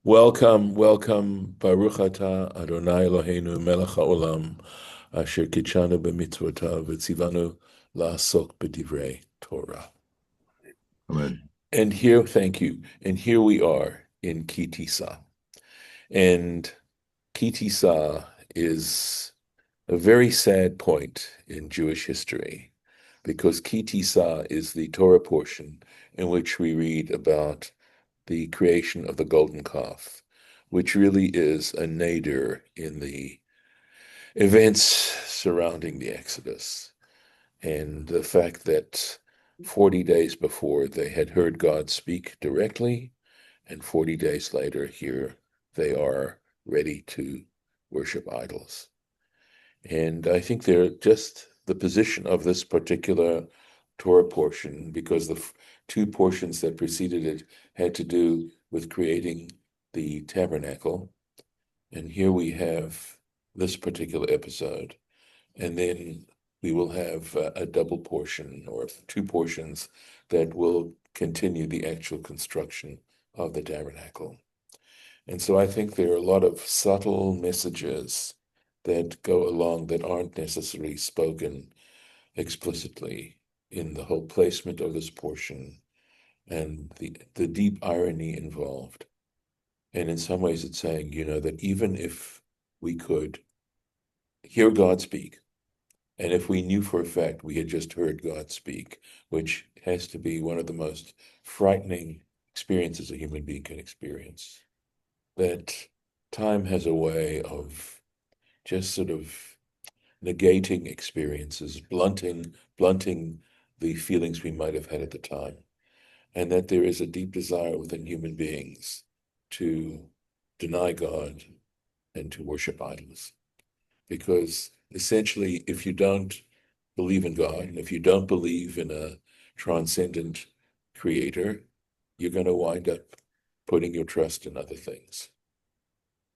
Welcome, welcome, Baruch atah Adonai Eloheinu melech haolam, asher kitshanu b'mitzvotav v'tzivanu la'asok b'divrei Torah. Amen. And here, thank you. And here we are in Tisa. And Tisa is a very sad point in Jewish history because Tisa is the Torah portion in which we read about the creation of the golden calf, which really is a nadir in the events surrounding the Exodus. And the fact that 40 days before they had heard God speak directly, and 40 days later, here they are ready to worship idols. And I think they're just the position of this particular Torah portion, because the two portions that preceded it had to do with creating the tabernacle. And here we have this particular episode. And then we will have a double portion or two portions that will continue the actual construction of the tabernacle. And so I think there are a lot of subtle messages that go along that aren't necessarily spoken explicitly in the whole placement of this portion and the deep irony involved. And in some ways, it's saying, that even if we could hear God speak, and if we knew for a fact we had just heard God speak, which has to be one of the most frightening experiences a human being can experience, that time has a way of just sort of negating experiences, blunting the feelings we might have had at the time, and that there is a deep desire within human beings to deny God and to worship idols. Because essentially, if you don't believe in God, and if you don't believe in a transcendent creator, you're going to wind up putting your trust in other things.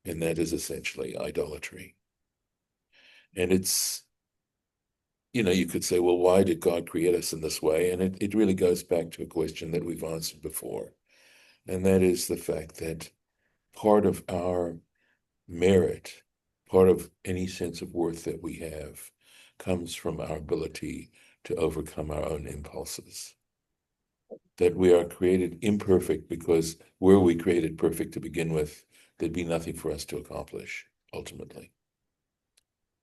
And that is essentially idolatry. And it's, you could say, well, why did God create us in this way? And it really goes back to a question that we've answered before. And that is the fact that part of our merit, part of any sense of worth that we have, comes from our ability to overcome our own impulses. That we are created imperfect because were we created perfect to begin with, there'd be nothing for us to accomplish ultimately.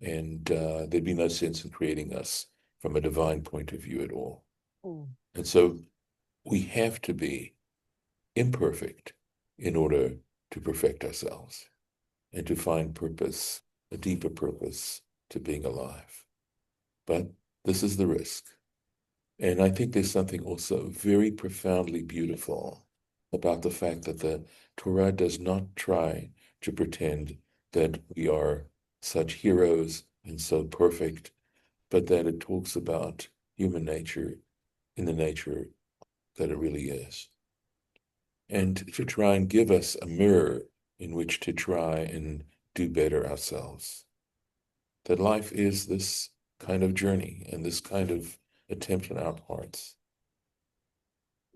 And there'd be no sense in creating us from a divine point of view at all. And so we have to be imperfect in order to perfect ourselves and to find purpose, a deeper purpose to being alive. But this is the risk. And I think there's something also very profoundly beautiful about the fact that the Torah does not try to pretend that we are such heroes and so perfect, but that it talks about human nature in the nature that it really is. And to try and give us a mirror in which to try and do better ourselves. That life is this kind of journey and this kind of attempt on our parts.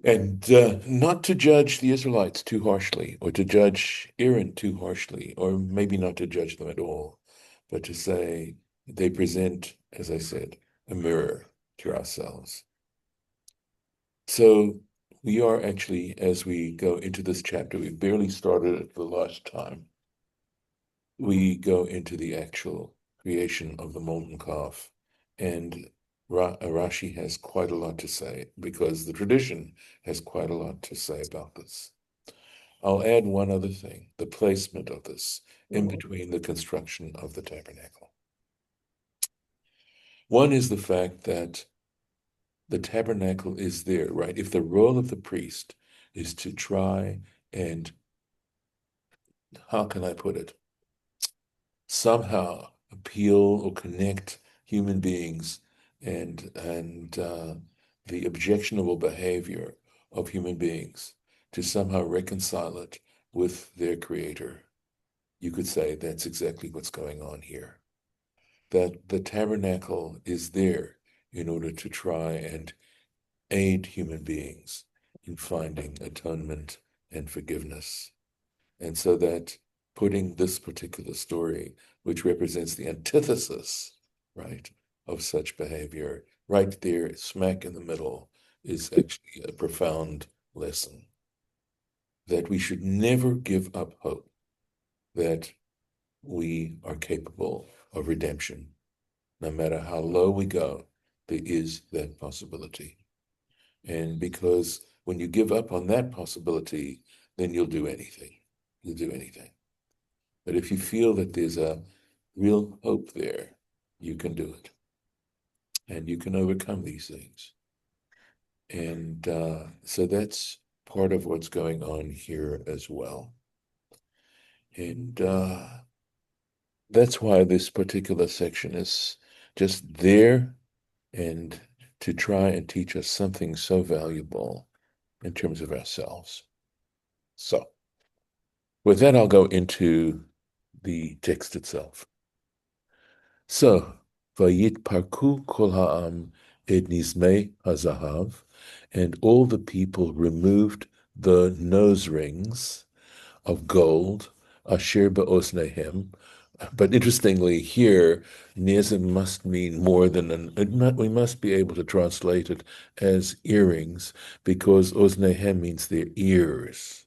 And not to judge the Israelites too harshly, or to judge Aaron too harshly, or maybe not to judge them at all, but to say they present, as I said, a mirror to ourselves. So we are actually, as we go into this chapter, we barely started it the last time. We go into the actual creation of the molten calf. And Rashi has quite a lot to say because the tradition has quite a lot to say about this. I'll add one other thing, the placement of this in between the construction of the tabernacle. One is the fact that the tabernacle is there, right? If the role of the priest is to try and, how can I put it, somehow appeal or connect human beings and the objectionable behavior of human beings to somehow reconcile it with their creator. You could say that's exactly what's going on here. That the tabernacle is there in order to try and aid human beings in finding atonement and forgiveness And so that putting this particular story, which represents the antithesis, right, of such behavior, right there, smack in the middle, is actually a profound lesson that we should never give up hope that we are capable of redemption. No matter how low we go, there is that possibility. And because when you give up on that possibility, then you'll do anything. You'll do anything. But if you feel that there's a real hope there, you can do it. And you can overcome these things. And so that's part of what's going on here as well. And that's why this particular section is just there and to try and teach us something so valuable in terms of ourselves. So, with that, I'll go into the text itself. So, Vayitparku kol ha'am et nizmei hazahav, and all the people removed the nose rings of gold, asher be'osnehem. But interestingly, here, nezim must mean more than we must be able to translate it as earrings because osnehem means their ears.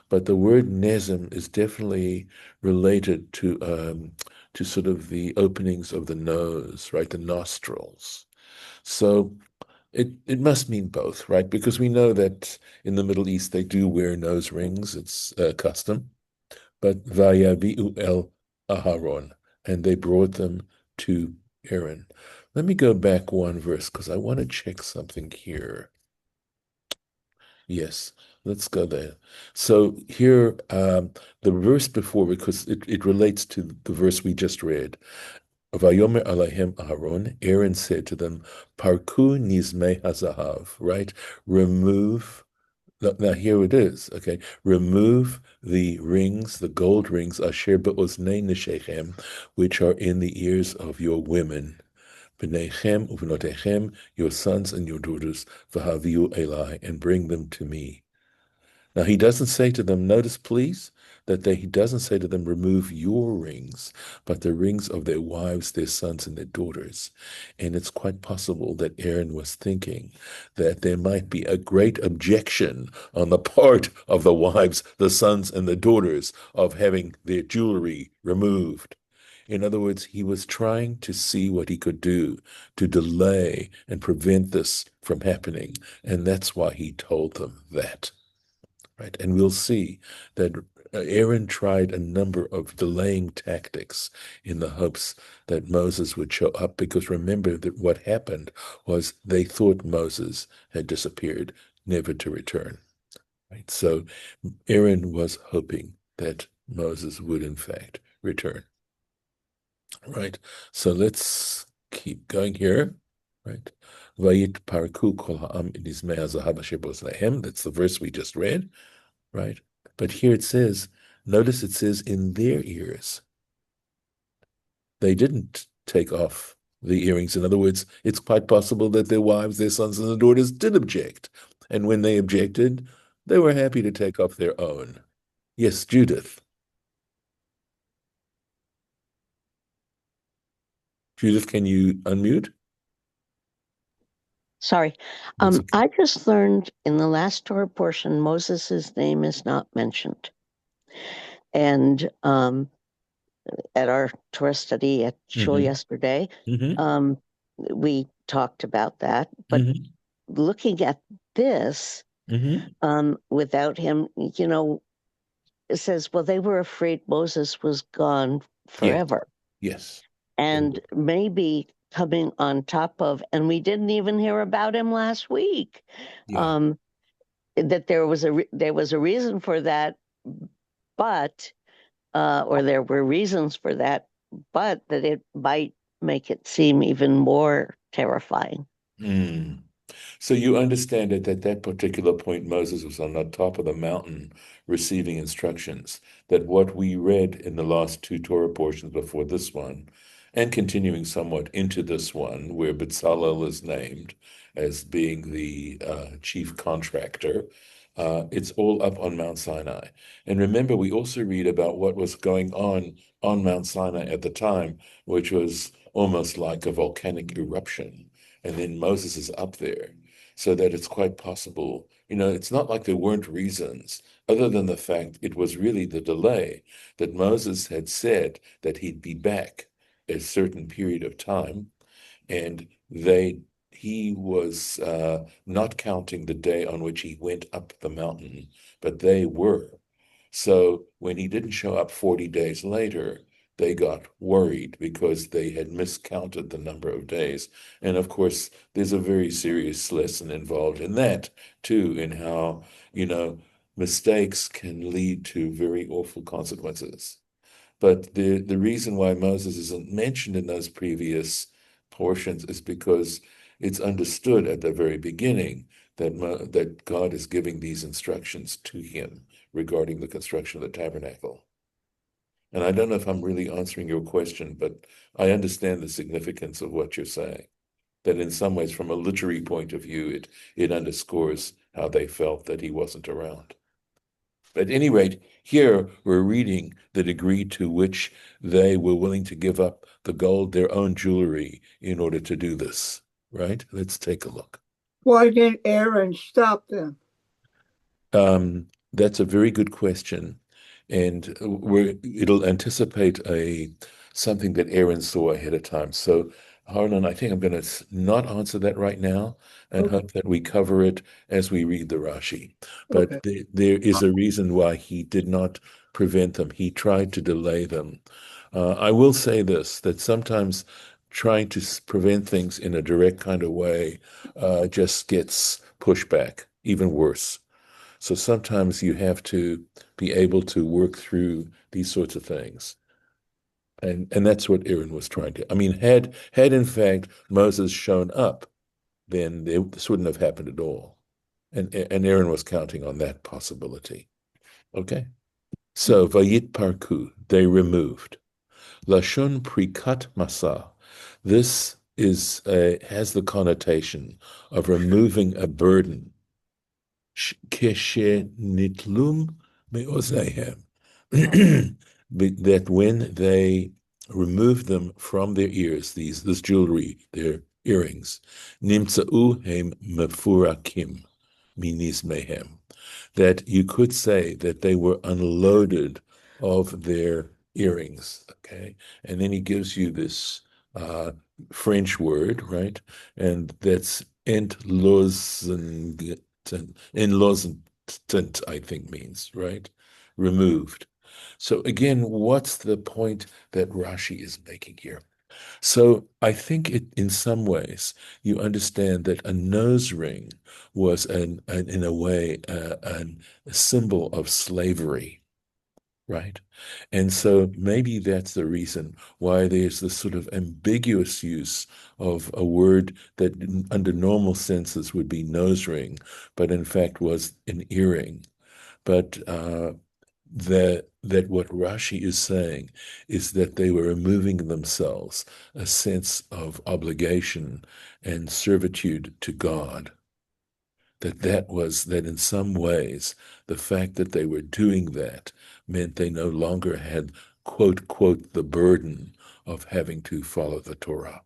But the word nezim is definitely related to sort of the openings of the nose, right? The nostrils. So it must mean both, right? Because we know that in the Middle East they do wear nose rings. It's a custom. But vayavi'u el Aharon, and they brought them to Aaron. Let me go back one verse because I want to check something here. Yes, let's go there. So here, the verse before, because it relates to the verse we just read. Vayomer Alehem Aharon, Aaron said to them, Parku nizmei hazahav, right? Remove, now here it is, okay? Remove the rings, the gold rings, asher be'oznei neshechem, which are in the ears of your women. B'nechem u'v'notechem, your sons and your daughters, v'haviu elai, and bring them to me. Now, he doesn't say to them, notice please, that he doesn't say to them, remove your rings, but the rings of their wives, their sons, and their daughters. And it's quite possible that Aaron was thinking that there might be a great objection on the part of the wives, the sons, and the daughters of having their jewelry removed. In other words, he was trying to see what he could do to delay and prevent this from happening. And that's why he told them that. Right. And we'll see that Aaron tried a number of delaying tactics in the hopes that Moses would show up, because remember that what happened was they thought Moses had disappeared, never to return. Right. So Aaron was hoping that Moses would in fact return. Right. So let's keep going here. Right. Vayit parku kol ha'am nizmei hazahav asher b'oznahem. That's the verse we just read. Right. But here it says, notice it says in their ears. They didn't take off the earrings. In other words, it's quite possible that their wives, their sons, and their daughters did object. And when they objected, they were happy to take off their own. Yes, Judith. Judith, can you unmute? Sorry. That's okay. I just learned in the last Torah portion, Moses' name is not mentioned. And at our Torah study at shul yesterday, we talked about that. But looking at this, without him, it says, well, they were afraid Moses was gone forever. Yes. And maybe coming on top of, and we didn't even hear about him last week, that there was a reason for that, but or there were reasons for that, but that it might make it seem even more terrifying. So you understand that at that particular point, Moses was on the top of the mountain receiving instructions, that what we read in the last two Torah portions before this one, and continuing somewhat into this one, where Bezalel is named as being the chief contractor, It's all up on Mount Sinai. And remember, we also read about what was going on Mount Sinai at the time, which was almost like a volcanic eruption. And then Moses is up there, so that it's quite possible. It's not like there weren't reasons, other than the fact it was really the delay that Moses had said that he'd be back a certain period of time, and he was not counting the day on which he went up the mountain, but they were. So when he didn't show up 40 days later, they got worried because they had miscounted the number of days. And of course, there's a very serious lesson involved in that, too, in how, mistakes can lead to very awful consequences. But the reason why Moses isn't mentioned in those previous portions is because it's understood at the very beginning that God is giving these instructions to him regarding the construction of the tabernacle. And I don't know if I'm really answering your question, but I understand the significance of what you're saying. That in some ways, from a literary point of view, it underscores how they felt that he wasn't around. At any rate, here we're reading the degree to which they were willing to give up the gold, their own jewelry, in order to do this, right? Let's take a look. Why didn't Aaron stop them? That's a very good question. And it'll anticipate something that Aaron saw ahead of time. So, Harlan, I think I'm going to not answer that right now and hope that we cover it as we read the Rashi. But there is a reason why he did not prevent them. He tried to delay them. I will say this, that sometimes trying to prevent things in a direct kind of way just gets pushback, even worse. So sometimes you have to be able to work through these sorts of things. And that's what Aaron was trying to. I mean, had in fact Moses shown up, then this wouldn't have happened at all. And Aaron was counting on that possibility. Okay. So Vayit Parku, they removed. Lashon Prikat Masa. This has the connotation of removing a burden. Keshe me'ozehem. That when they removed them from their ears, this jewelry, their earrings, nimtza'u hem mefurakim minis mehem, that you could say that they were unloaded of their earrings, okay? And then he gives you this French word, right? And that's entlozent, I think means, right? Removed. So again, what's the point that Rashi is making here? So I think in some ways, you understand that a nose ring was, in a way, a symbol of slavery, right? And so maybe that's the reason why there's this sort of ambiguous use of a word that under normal senses would be nose ring, but in fact was an earring. But that what Rashi is saying is that they were removing themselves a sense of obligation and servitude to God. That in some ways, the fact that they were doing that meant they no longer had, quote, the burden of having to follow the Torah.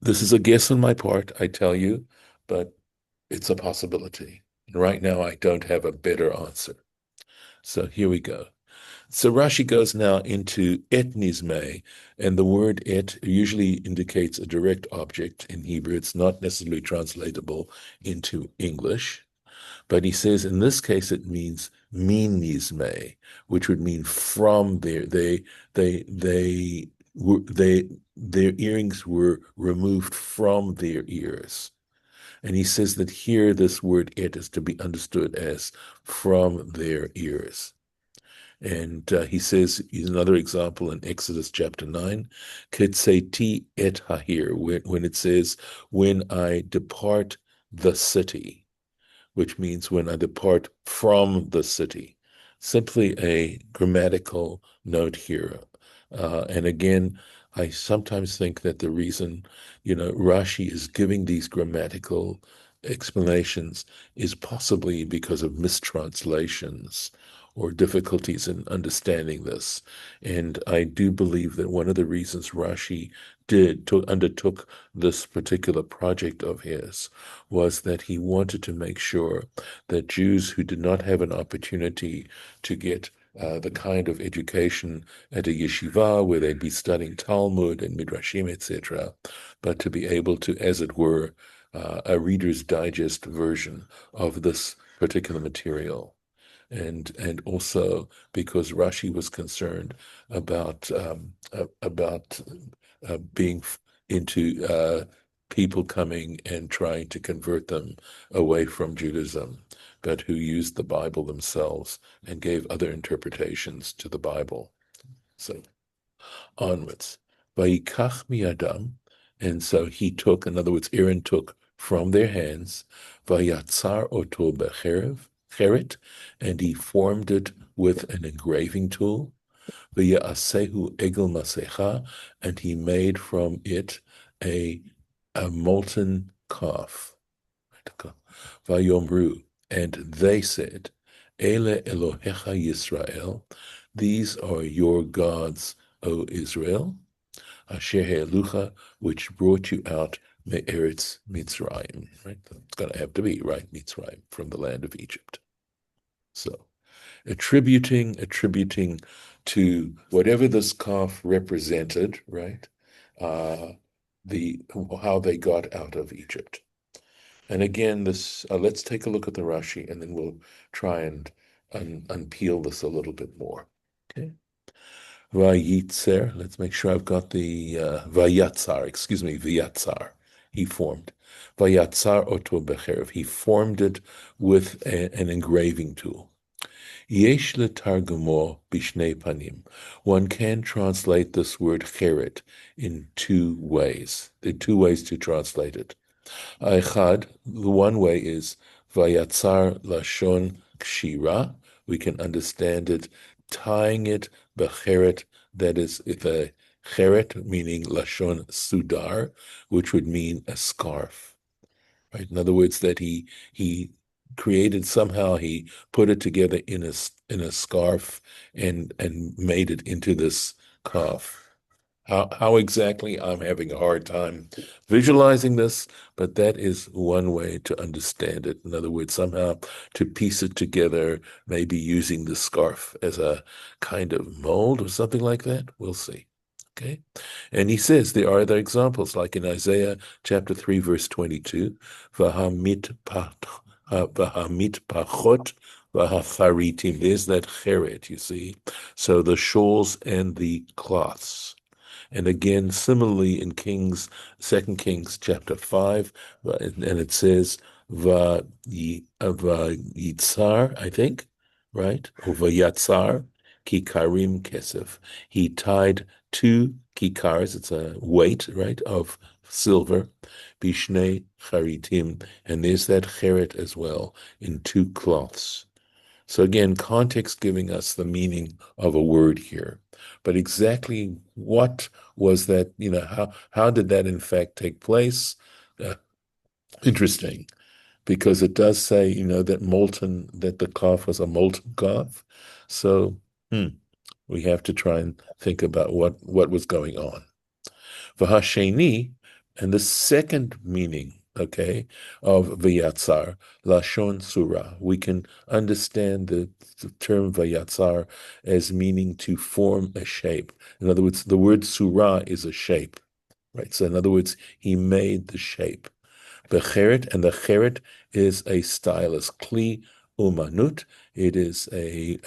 This is a guess on my part, I tell you, but it's a possibility. Right now, I don't have a better answer. So here we go. So Rashi goes now into et nizme, and the word et usually indicates a direct object in Hebrew. It's not necessarily translatable into English, but he says in this case it means min nizme, which would mean from there. Their earrings were removed from their ears. And he says that here this word et is to be understood as from their ears. And he says, another example in Exodus chapter 9, Ketseti et hahir, when it says, when I depart the city, which means when I depart from the city. Simply a grammatical note here. And again, I sometimes think that the reason, Rashi is giving these grammatical explanations is possibly because of mistranslations or difficulties in understanding this. And I do believe that one of the reasons Rashi undertook this particular project of his was that he wanted to make sure that Jews who did not have an opportunity to get the kind of education at a yeshiva where they'd be studying Talmud and Midrashim, etc., but to be able to, as it were, a Reader's Digest version of this particular material. And also because Rashi was concerned about being into people coming and trying to convert them away from Judaism, but who used the Bible themselves and gave other interpretations to the Bible. So onwards. Vayikach miyadam, and so he took, in other words, Aaron took from their hands, vayatzar oto becheret, and he formed it with an engraving tool, vayaasehu egel masecha, and he made from it a molten calf. Vayomru, and they said, Ele Elohecha Yisrael, these are your gods, O Israel, Asher He'elucha, which brought you out Me'eretz Mitzrayim. Right? It's going to have to be, right? Mitzrayim, from the land of Egypt. So, attributing to whatever this calf represented, right? How they got out of Egypt. And again, this let's take a look at the Rashi, and then we'll try and unpeel this a little bit more. Okay. Vayitzer, let's make sure I've got the Vayatzar, Vayatzar, he formed. Vayatzar oto becherev, he formed it with an engraving tool. Yesh letargumo bishnei panim. One can translate this word cheret in two ways. There are two ways to translate it. Echad, the one way is Vayatzar Lashon Kshira. We can understand it, tying it becheret, that is, the cheret meaning Lashon Sudar, which would mean a scarf. Right? In other words, that he created somehow, he put it together in a scarf and made it into this calf. How exactly? I'm having a hard time visualizing this, but that is one way to understand it. In other words, somehow to piece it together, maybe using the scarf as a kind of mold or something like that. We'll see. Okay. And he says there are other examples, like in Isaiah chapter 3, verse 22, Vahamit pachot v'hacharitim. There's that cheret, you see. So the shawls and the cloths. And again, similarly in 2 Kings chapter 5, and it says, Vayitzar, I think, right? Or Vayatzar, kikarim kesef. He tied 2 kikars, it's a weight, right, of silver, bishnei charitim, and there's that cheret as well, in 2 cloths. So again, context giving us the meaning of a word here. But exactly what was that, how did that in fact take place? Interesting, because it does say, that the calf was a molten calf. So we have to try and think about what was going on. V'hasheni, and the second meaning, okay, of Vayatzar, Lashon Surah. We can understand the term Vayatzar as meaning to form a shape. In other words, the word Surah is a shape, right? So in other words, he made the shape. Becheret, and the cheret is a stylus. Kli umanut, it is a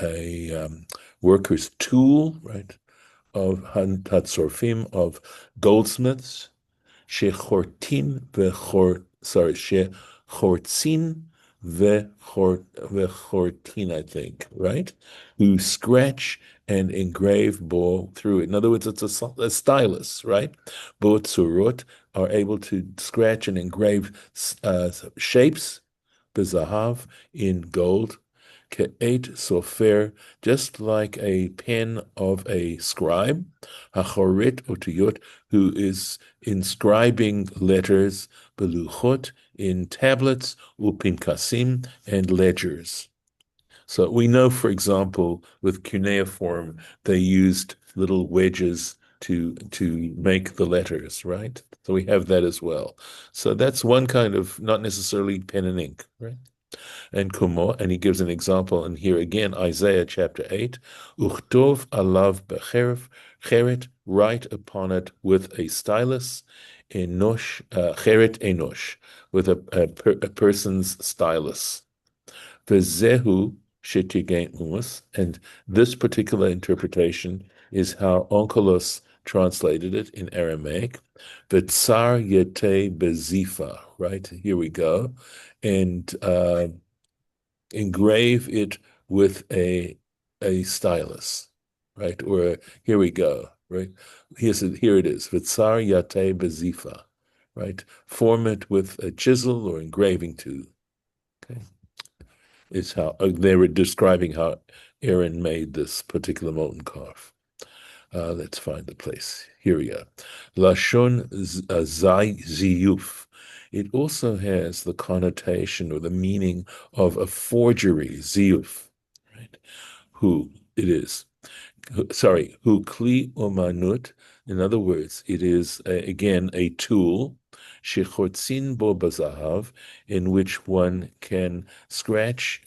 worker's tool, right? Of Hatzorfim, of goldsmiths, shechortzin vechortin, I think, right? Who scratch and engrave bo through it. In other words, it's a stylus, right? Bo tzurot are able to scratch and engrave shapes, bezahav, in gold, ke'et sofer, just like a pen of a scribe, hachoret otiyot, who is inscribing letters, beluchot, in tablets, upinkasim, and ledgers. So we know, for example, with cuneiform, they used little wedges to make the letters, right? So we have that as well. So that's one kind of, not necessarily pen and ink, right? And kumo, and he gives an example, and here again, Isaiah chapter 8, Uchtov alav becheref, cheret, write upon it with a stylus, enosh, cheret enosh, with a person's stylus. Vezehu shetigemus, and this particular interpretation is how Onkelos translated it in Aramaic. V'tsar yete bezifa, right? Here we go. And engrave it with a stylus, right? Or here we go, right? Here it is. V'tsar yate bezifa, right? Form it with a chisel or engraving tool. Okay. Is how they were describing how Aaron made this particular molten calf. Let's find the place. Here we go. Lashon ziyuf. It also has the connotation or the meaning of a forgery, ziyuf, right? Who it is. Who kli omanut. In other words, it is again a tool, shechotzin bo bazahav, in which one can scratch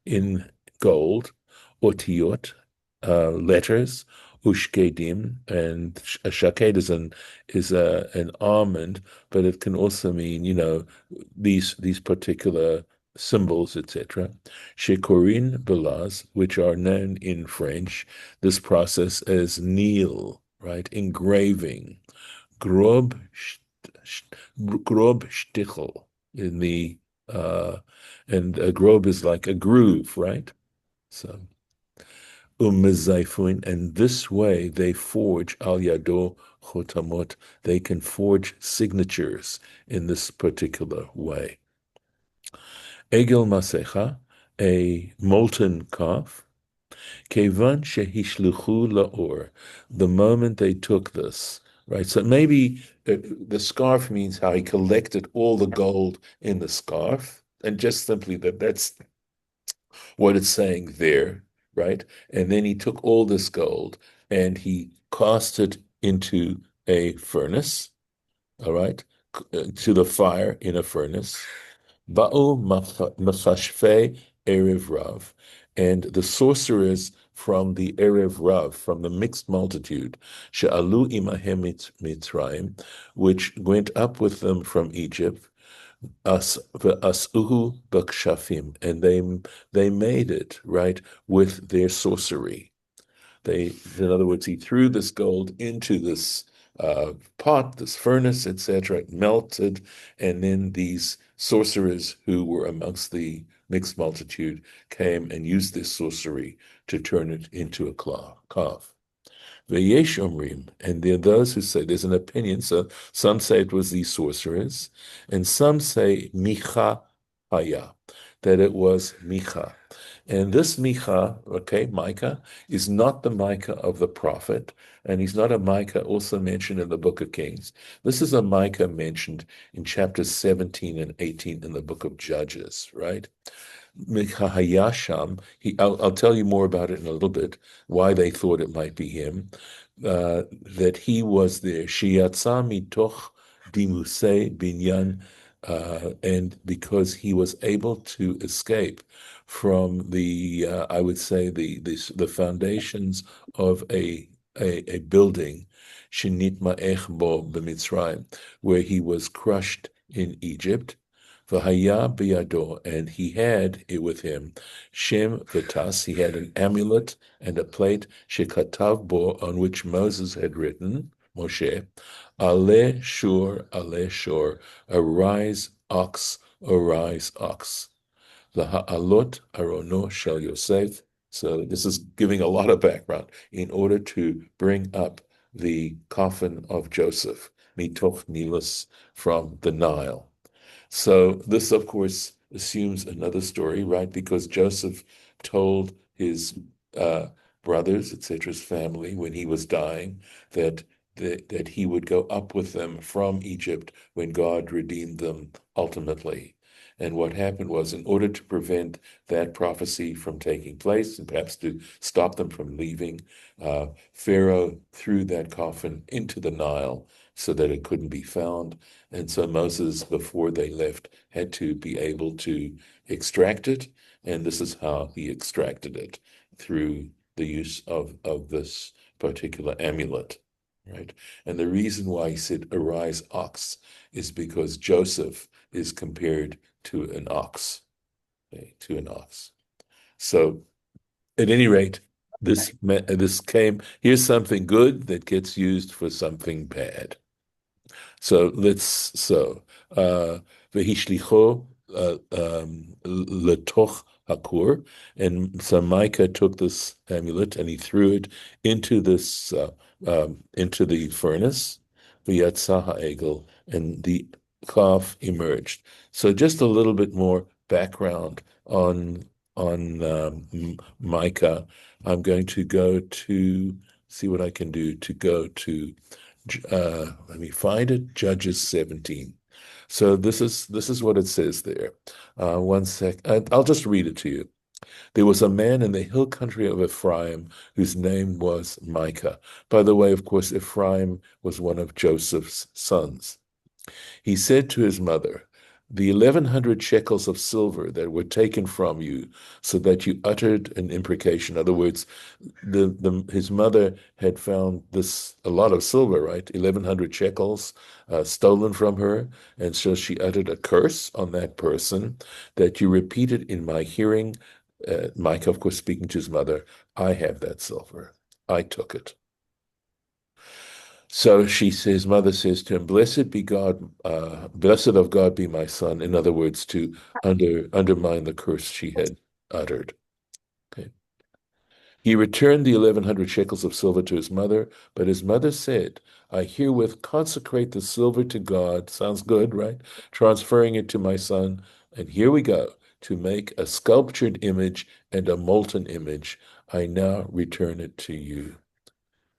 in gold, otiyot, letters, ushkedim, and a shaked is an almond, but it can also mean, these particular symbols, etc. Shekorin belaz, which are known in French, this process as nil, right? Engraving. Grob stichel in the and a grob is like a groove, right? So and this way they forge al yado chotamot. They can forge signatures in this particular way. Egel masecha, a molten calf. Kevan shehishluchu laor. The moment they took this, right? So maybe the scarf means how he collected all the gold in the scarf, and just simply that's what it's saying there, right? And then he took all this gold and he cast it into a furnace, all right, to the fire in a furnace. Ba'u machashve Erev Rav, and the sorcerers from the Erev Rav, from the mixed multitude, she'alu imahem Mitzrayim, which went up with them from Egypt, asuhu bakshafim, and they made it, right, with their sorcery. In other words, he threw this gold into this pot, this furnace, etc. It melted, and then these sorcerers who were amongst the mixed multitude came and used this sorcery to turn it into a calf. V'yesh omrim, and there are those who say there's an opinion. So some say it was these sorcerers, and some say Micha Haya, that it was Micha. And this Micha, okay, Micah, is not the Micah of the prophet, and he's not a Micah also mentioned in the book of Kings. This is a Micah mentioned in chapters 17 and 18 in the book of Judges, right? Mikahayasham, I'll tell you more about it in a little bit, why they thought it might be him, that he was there. Shiyatsa mitoch dimuse binyan, and because he was able to escape from the, I would say, the foundations of a building, shinit ma'ech bo b'Mitzrayim, where he was crushed in Egypt. V'haya biyado, and he had it with him, Shem v'tas, he had an amulet and a plate, shekatav bo, on which Moses had written, Moshe, ale shur, arise ox, arise ox. V'ha'alot arono shel Yosef. So this is giving a lot of background in order to bring up the coffin of Joseph, mitoch Nilus, from the Nile. So this, of course, assumes another story, right? Because Joseph told his brothers, etc., his family, when he was dying, that that he would go up with them from Egypt when God redeemed them ultimately. And what happened was, in order to prevent that prophecy from taking place and perhaps to stop them from leaving, Pharaoh threw that coffin into the Nile so that it couldn't be found. And so Moses, before they left, had to be able to extract it. And this is how he extracted it, through the use of this particular amulet, right? And the reason why he said, arise, ox, is because Joseph is compared to an ox, okay, to an ox. So at any rate, this came, here's something good that gets used for something bad. So v'hishlicho letoch hakur, and so Micah took this amulet and he threw it into into the furnace, v'yatza ha'egel, and the calf emerged. So just a little bit more background on Micah. I'm going to go to see what I can do to go to let me find it, Judges 17. So this is what it says there. One sec. I'll just read it to you. There was a man in the hill country of Ephraim whose name was Micah. By the way, of course, Ephraim was one of Joseph's sons. He said to his mother, the 1,100 shekels of silver that were taken from you, so that you uttered an imprecation. In other words, his mother had found a lot of silver, right? 1,100 shekels stolen from her, and so she uttered a curse on that person, that you repeated in my hearing. Micah, of course, speaking to his mother, I have that silver. I took it. So his mother says to him, blessed be God, blessed of God be my son. In other words, to undermine the curse she had uttered. Okay. He returned the 1,100 shekels of silver to his mother, but his mother said, I herewith consecrate the silver to God. Sounds good, right? Transferring it to my son. And here we go, to make a sculptured image and a molten image. I now return it to you.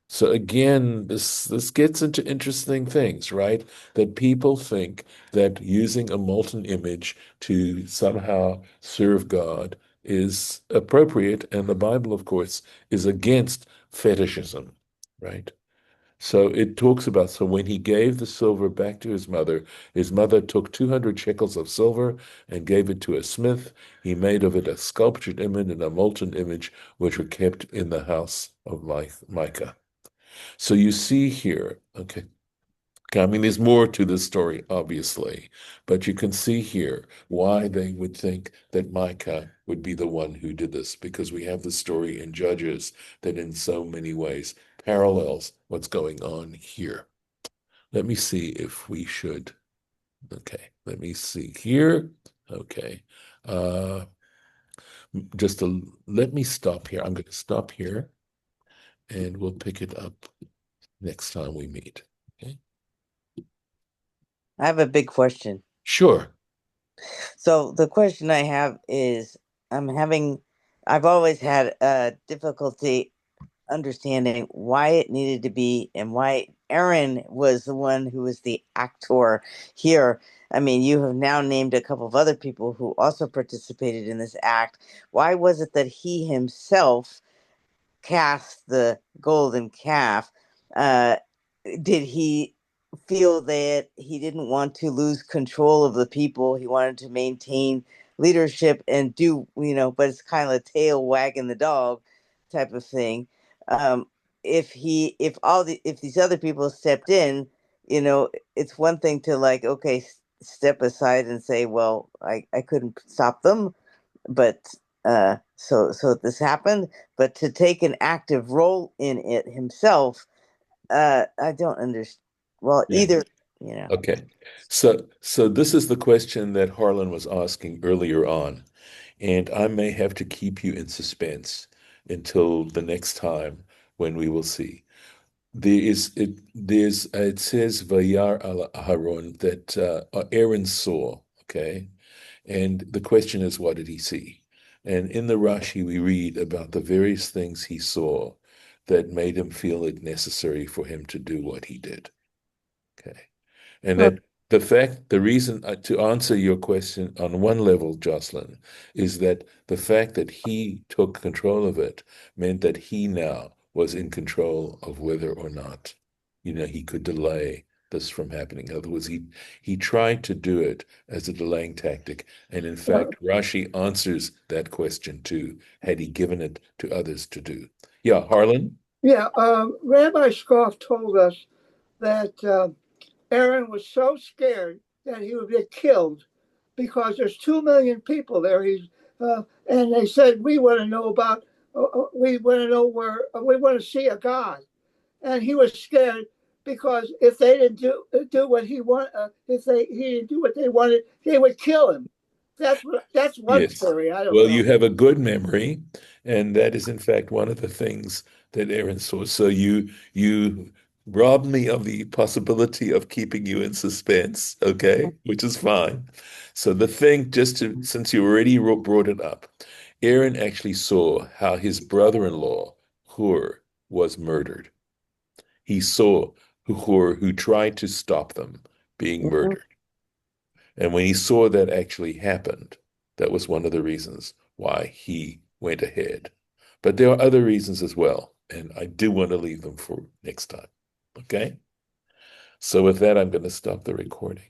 So again, this gets into interesting things, right? That people think that using a molten image to somehow serve God is appropriate, and the Bible, of course, is against fetishism, right? So it talks about, so when he gave the silver back to his mother took 200 shekels of silver and gave it to a smith. He made of it a sculptured image and a molten image, which were kept in the house of Micah. So you see here, okay, I mean, there's more to this story, obviously, but you can see here why they would think that Micah would be the one who did this, because we have the story in Judges that in so many ways parallels what's going on here. Let me see if we should, okay, let me see here, okay. Let me stop here. I'm going to stop here and we'll pick it up next time we meet, okay? I have a big question. Sure. So the question I have is, I've always had a difficulty understanding why it needed to be and why Aaron was the one who was the actor here. I mean, you have now named a couple of other people who also participated in this act. Why was it that he himself cast the golden calf? Did he feel that he didn't want to lose control of the people? He wanted to maintain leadership and do, but it's kind of a tail wagging the dog type of thing. Um, if these other people stepped in, it's one thing to like, okay, step aside and say, well, I couldn't stop them, but so this happened, but to take an active role in it himself, I don't understand. Well, Yeah. either, Okay. So this is the question that Harlan was asking earlier on, and I may have to keep you in suspense until the next time when we will see. It says Vayar al Aharon, that Aaron saw, okay? And the question is, what did he see? And in the Rashi, we read about the various things he saw. that made him feel it necessary for him to do what he did. Okay. And Well- that the reason to answer your question on one level, Jocelyn, is that the fact that he took control of it meant that he now was in control of whether or not, he could delay this from happening. In other words, he tried to do it as a delaying tactic. And in fact, Rashi answers that question too, had he given it to others to do. Yeah, Harlan? Yeah, Rabbi Scoff told us that Aaron was so scared that he would get killed because there's 2 million people there. And they said, we want to know about, we want to know where, we want to see a God. And he was scared because if they didn't do what he wanted, he didn't do what they wanted, they would kill him. That's one Yes. theory. I don't Well, know. you have a good memory, and that is in fact one of the things that Aaron saw. So you robbed me of the possibility of keeping you in suspense, okay, which is fine. So the thing, since you already brought it up, Aaron actually saw how his brother-in-law, Hur, was murdered. He saw Hur, who tried to stop them being murdered. And when he saw that actually happened, that was one of the reasons why he went ahead. But there are other reasons as well, and I do want to leave them for next time. Okay? So with that, I'm going to stop the recording.